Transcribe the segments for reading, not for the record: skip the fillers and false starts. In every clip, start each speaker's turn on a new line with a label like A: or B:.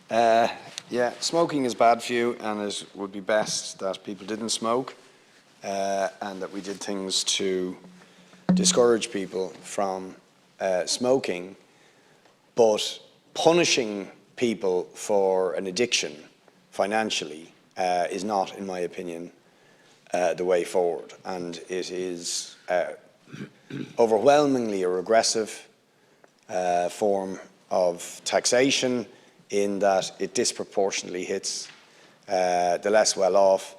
A: Yeah, smoking is bad for you, and it would be best that people didn't smoke and that we did things to discourage people from smoking, but punishing people for an addiction financially is not, in my opinion, the way forward, and it is overwhelmingly a regressive form of taxation in that it disproportionately hits the less well off.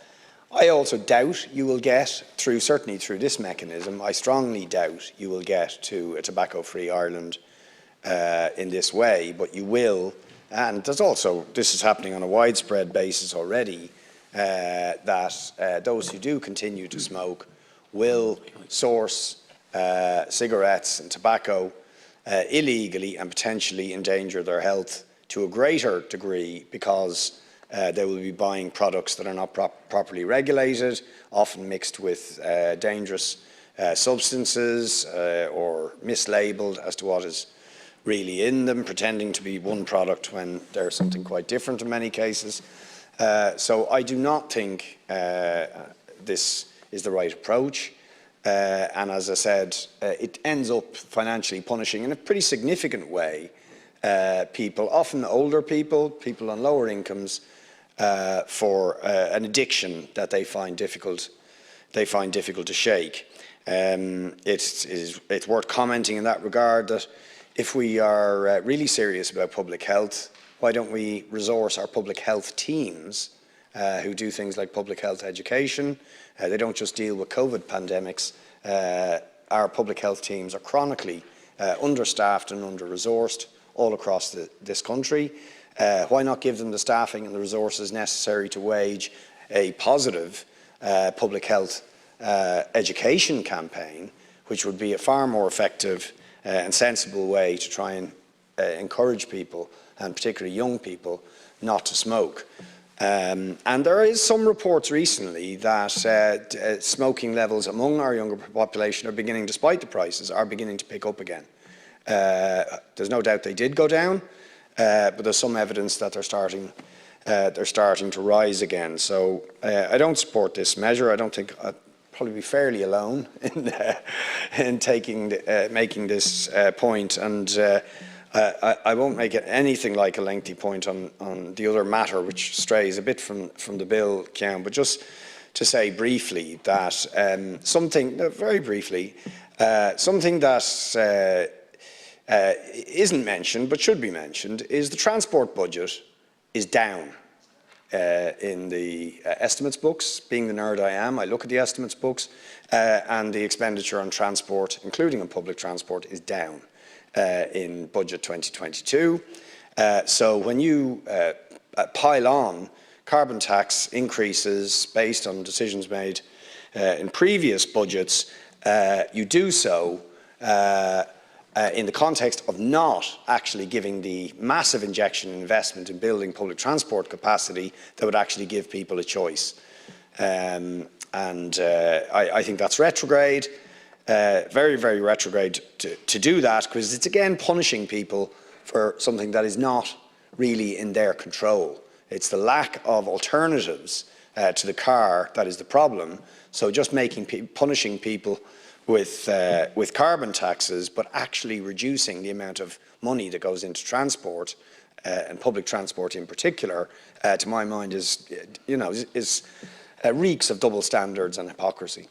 A: I also doubt you will get, certainly through this mechanism, I strongly doubt you will get to a tobacco-free Ireland in this way, but you will, and there's also, this is happening on a widespread basis already, that those who do continue to smoke will source cigarettes and tobacco illegally and potentially endanger their health to a greater degree because they will be buying products that are not properly regulated, often mixed with dangerous substances or mislabeled as to what is really in them, pretending to be one product when there's something quite different in many cases. So I do not think this is the right approach. And as I said, it ends up financially punishing in a pretty significant way people, often older people, people on lower incomes, for an addiction that they find difficult to shake. It's worth commenting in that regard that if we are really serious about public health, why don't we resource our public health teams who do things like public health education? They don't just deal with COVID pandemics. Our public health teams are chronically understaffed and under-resourced all across this country. Why not give them the staffing and the resources necessary to wage a positive public health education campaign, which would be a far more effective and sensible way to try and encourage people, and particularly young people, not to smoke. And there is some reports recently that smoking levels among our younger population are beginning, despite the prices, are beginning to pick up again. There's no doubt they did go down, but there's some evidence that they're starting to rise again. So I don't support this measure. I don't think I'd probably be fairly alone in making this point, and I won't make it anything like a lengthy point on the other matter, which strays a bit from the bill, Cian, but just to say briefly that very briefly, something that isn't mentioned but should be mentioned is the transport budget is down in the estimates books. Being the nerd I am, I look at the estimates books, and the expenditure on transport, including on public transport, is down in budget 2022. So when you pile on carbon tax increases based on decisions made in previous budgets, you do so in the context of not actually giving the massive injection in investment in building public transport capacity that would actually give people a choice. I think that's retrograde, very, very retrograde to do that, because it's again punishing people for something that is not really in their control. It's the lack of alternatives to the car that is the problem. So just punishing people with carbon taxes, but actually reducing the amount of money that goes into transport and public transport in particular, to my mind, reeks of double standards and hypocrisy.